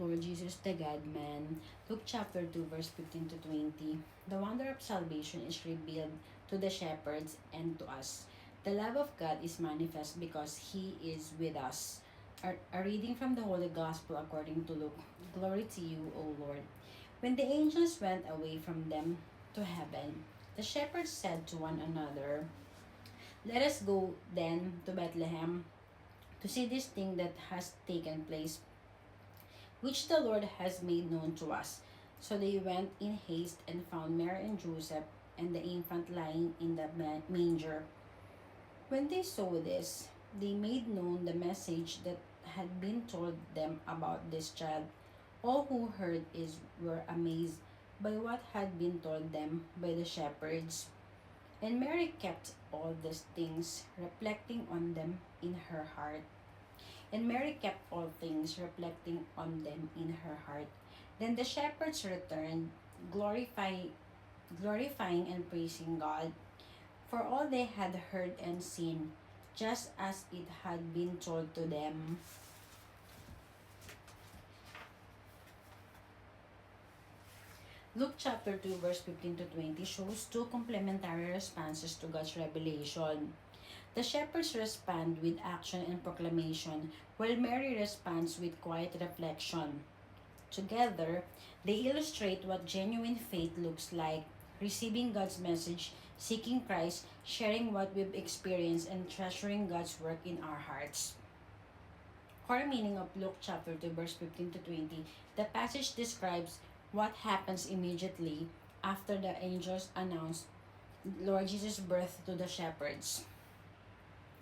Lord Jesus, the God-man. Luke chapter 2, verse 15 to 20. The wonder of salvation is revealed to the shepherds and to us. The love of God is manifest because He is with us. A reading from the Holy Gospel according to Luke. Glory to you, O Lord. When the angels went away from them to heaven, the shepherds said to one another, "Let us go then to Bethlehem to see this thing that has taken place, which the Lord has made known to us." So they went in haste and found Mary and Joseph and the infant lying in the manger. When they saw this, they made known the message that had been told them about this child. All who heard it were amazed by what had been told them by the shepherds. And Mary kept all these things, reflecting on them in her heart. And Mary kept all things, reflecting on them in her heart. Then the shepherds returned, glorifying and praising God for all they had heard and seen, just as it had been told to them. Luke chapter 2, verse 15 to 20 shows two complementary responses to God's revelation. The shepherds respond with action and proclamation, while Mary responds with quiet reflection. Together, they illustrate what genuine faith looks like: receiving God's message, seeking Christ, sharing what we've experienced, and treasuring God's work in our hearts. Core meaning of Luke chapter 2, verse 15 to 20, the passage describes what happens immediately after the angels announced Lord Jesus' birth to the shepherds.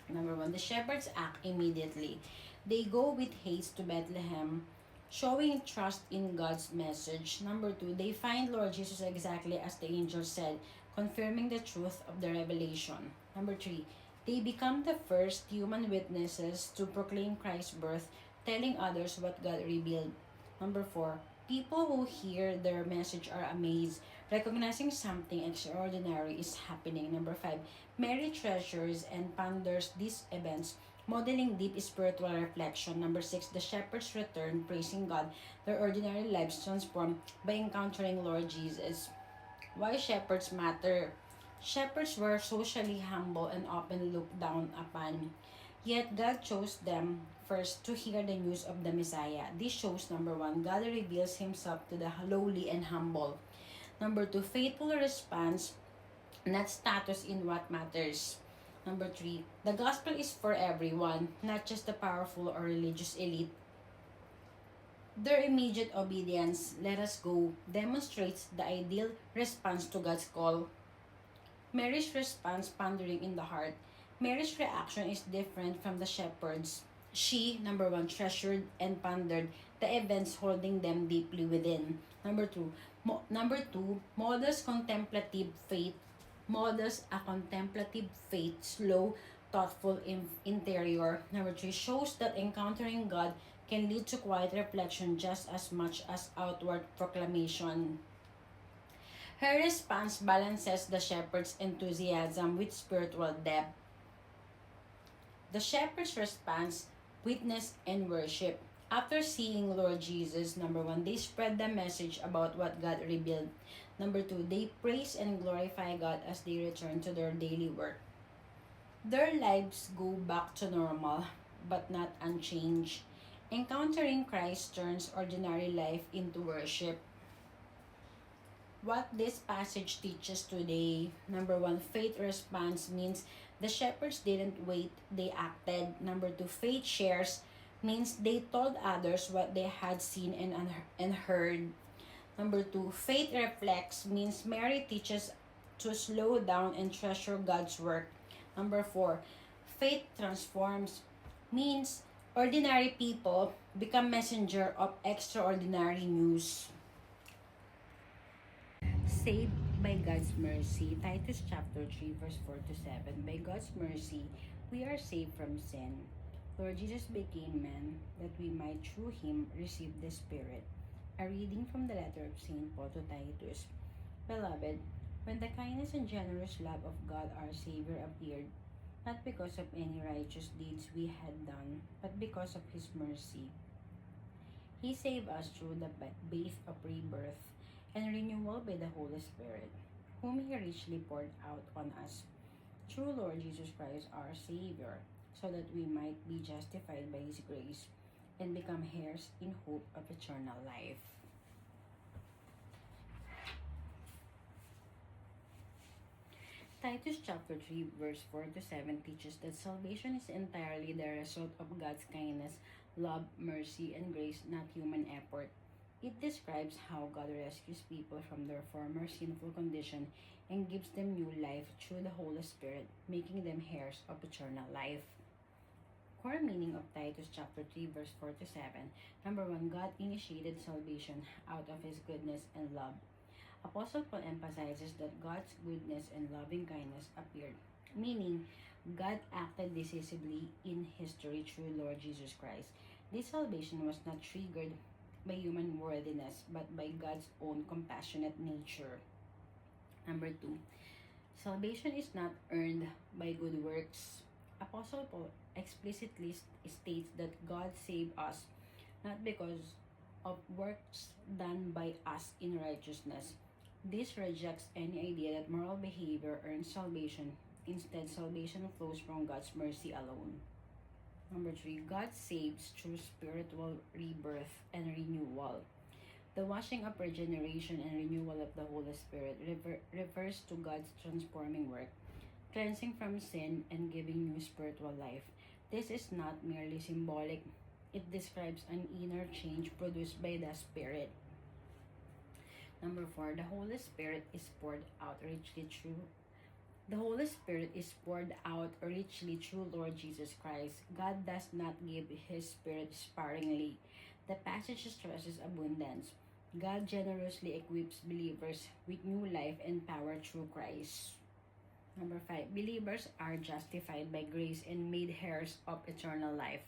Number 1, the shepherds act immediately. They go with haste to Bethlehem, showing trust in God's message. Number 2, they find Lord Jesus exactly as the angel said, confirming the truth of the revelation. Number 3, they become the first human witnesses to proclaim Christ's birth, telling others what God revealed. Number 4, people who hear their message are amazed, recognizing something extraordinary is happening. Number 5, Mary treasures and ponders these events, modeling deep spiritual reflection. Number 6, the shepherds return, praising God, their ordinary lives transformed by encountering Lord Jesus. Why shepherds matter? Shepherds were socially humble and often looked down upon. Yet God chose them first to hear the news of the Messiah. This shows, number 1, God reveals Himself to the lowly and humble. Number 2, faithful response, not status in what matters. Number 3, the gospel is for everyone, not just the powerful or religious elite. Their immediate obedience, "Let us go," demonstrates the ideal response to God's call. Mary's response, pondering in the heart. Mary's reaction is different from the shepherds. She, number 1, treasured and pondered the events, holding them deeply within. Number 2, models contemplative faith. Models a contemplative faith, slow, thoughtful, interior. Number 3, shows that encountering God can lead to quiet reflection just as much as outward proclamation. Her response balances the shepherd's enthusiasm with spiritual depth. The shepherd's response, witness and worship. After seeing Lord Jesus, number 1, they spread the message about what God revealed. Number 2, they praise and glorify God as they return to their daily work. Their lives go back to normal, but not unchanged. Encountering Christ turns ordinary life into worship. What this passage teaches today: number 1, faith response means the shepherds didn't wait, they acted. Number 2, faith shares means they told others what they had seen and heard. Number 2, faith reflects means Mary teaches to slow down and treasure God's work. Number 4, faith transforms means ordinary people become messenger of extraordinary news. Saved by God's mercy. Titus chapter 3, verse 4 to 7. By God's mercy, we are saved from sin. Lord Jesus became man that we might through Him receive the Spirit. A reading from the letter of St. Paul to Titus. Beloved, when the kindness and generous love of God our Savior appeared, not because of any righteous deeds we had done, but because of His mercy, He saved us through the faith of rebirth and renewal by the Holy Spirit, whom He richly poured out on us through Lord Jesus Christ our Savior, so that we might be justified by His grace and become heirs in hope of eternal life. Titus chapter 3 verse 4 to 7 teaches that salvation is entirely the result of God's kindness, love, mercy, and grace, not human effort. It describes how God rescues people from their former sinful condition and gives them new life through the Holy Spirit, making them heirs of eternal life. Core meaning of Titus chapter 3 verse 4 to 7. Number 1, God initiated salvation out of His goodness and love. Apostle Paul emphasizes that God's goodness and loving kindness appeared, meaning God acted decisively in history through Lord Jesus Christ. This salvation was not triggered by human worthiness, but by God's own compassionate nature. Number 2, salvation is not earned by good works. Apostle Paul explicitly states that God saved us not because of works done by us in righteousness. This rejects any idea that moral behavior earns salvation. Instead, salvation flows from God's mercy alone. Number 3, God saves through spiritual rebirth and renewal. The washing up, regeneration, and renewal of the Holy Spirit refers to God's transforming work, cleansing from sin and giving new spiritual life. This is not merely symbolic, it describes an inner change produced by the Spirit. Number 4, the Holy Spirit is poured out richly through Lord Jesus Christ. God does not give His Spirit sparingly. The passage stresses abundance. God generously equips believers with new life and power through Christ. Number 5, believers are justified by grace and made heirs of eternal life.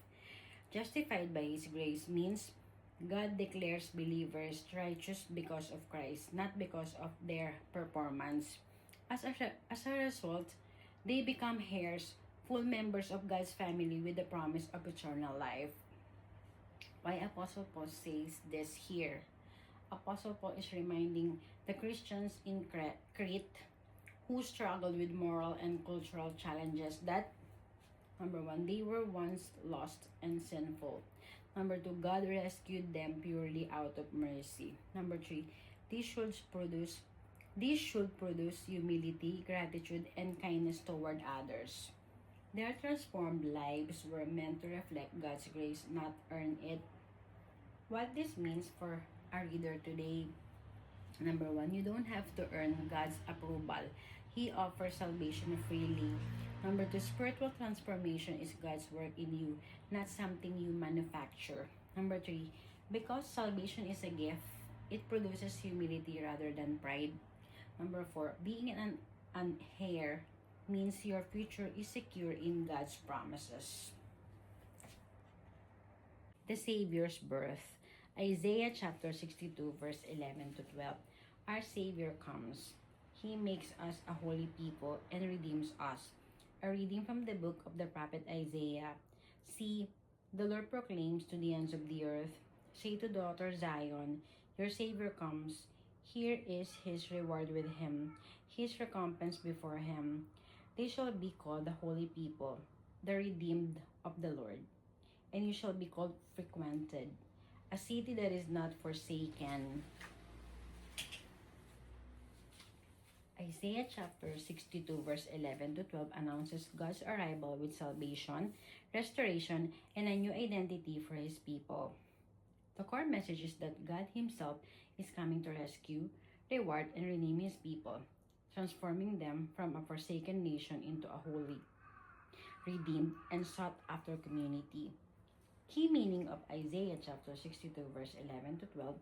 Justified by His grace means God declares believers righteous because of Christ, not because of their performance. As a result, they become heirs, full members of God's family with the promise of eternal life. Why Apostle Paul says this here? Apostle Paul is reminding the Christians in Crete who struggled with moral and cultural challenges that, number 1, they were once lost and sinful. Number 2, God rescued them purely out of mercy. Number 3, these should produce humility, gratitude, and kindness toward others. Their transformed lives were meant to reflect God's grace, not earn it. What this means for our reader today. Number 1, you don't have to earn God's approval. He offers salvation freely. Number 2, spiritual transformation is God's work in you, not something you manufacture. Number 3, because salvation is a gift, it produces humility rather than pride. Number 4, being an heir means your future is secure in God's promises. The Savior's birth. Isaiah chapter 62 verse 11 to 12. Our Savior comes. He makes us a holy people and redeems us. A reading from the book of the prophet Isaiah. See, the Lord proclaims to the ends of the earth, say to daughter Zion, your Savior comes. Here is His reward with Him, His recompense before Him. They shall be called the holy people, the redeemed of the Lord. And you shall be called frequented, a city that is not forsaken. Isaiah chapter 62 verse 11 to 12 announces God's arrival with salvation, restoration, and a new identity for His people. The core message is that God Himself is coming to rescue, reward, and redeem His people, transforming them from a forsaken nation into a holy, redeemed, and sought-after community. Key meaning of Isaiah chapter 62 verse 11 to 12.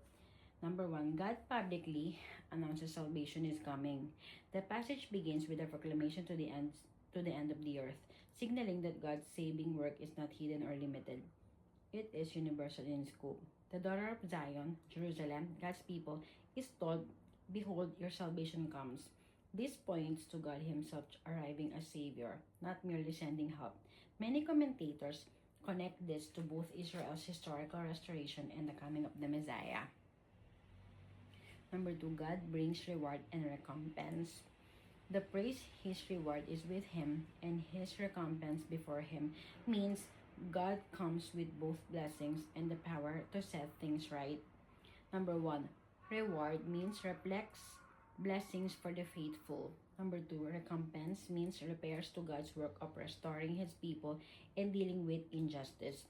Number 1, God publicly announces salvation is coming. The passage begins with a proclamation to the end of the earth, signaling that God's saving work is not hidden or limited. It is universal in scope. The daughter of Zion, Jerusalem, God's people, is told, behold, your salvation comes. This points to God Himself arriving as Savior, not merely sending help. Many commentators connect this to both Israel's historical restoration and the coming of the Messiah. Number 2, God brings reward and recompense. The praise his reward is with him and his recompense before him means God comes with both blessings and the power to set things right. Number 1, reward means reflects blessings for the faithful. Number 2, recompense means repairs to God's work of restoring his people and dealing with injustice.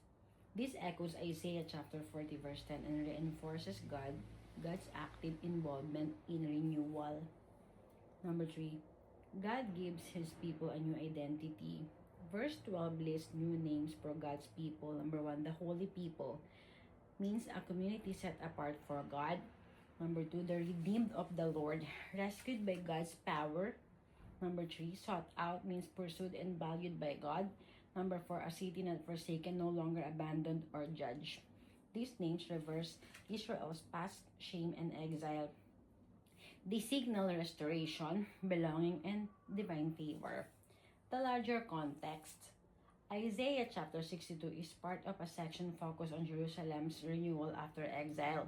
This echoes Isaiah chapter 40 verse 10 and reinforces God's active involvement in renewal. Number 3, God gives his people a new identity. Verse 12 lists new names for God's people. Number 1, the holy people means a community set apart for God. Number 2, the redeemed of the Lord, rescued by God's power. Number 3, sought out means pursued and valued by God. Number 4, a city not forsaken, no longer abandoned or judged. These names reverse Israel's past shame and exile. They signal restoration, belonging, and divine favor. The larger context. Isaiah chapter 62 is part of a section focused on Jerusalem's renewal after exile.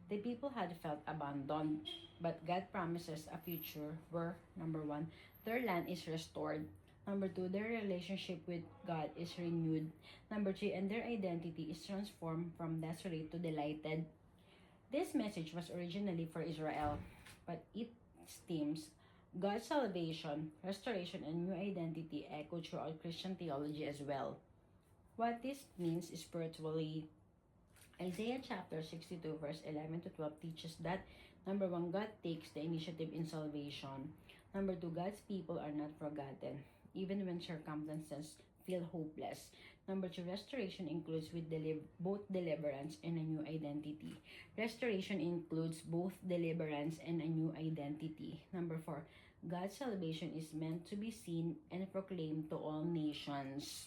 The people had felt abandoned, but God promises a future where, number 1, their land is restored. Number 2, their relationship with God is renewed. Number 3, and their identity is transformed from desolate to delighted. This message was originally for Israel, but its themes, God's salvation, restoration, and new identity echo throughout Christian theology as well. What this means spiritually, Isaiah chapter 62 verse 11 to 12 teaches that number 1, God takes the initiative in salvation. Number 2, God's people are not forgotten, even when circumstances feel hopeless. Number 2, restoration includes both deliverance and a new identity. Restoration includes both deliverance and a new identity. Number 4, God's salvation is meant to be seen and proclaimed to all nations.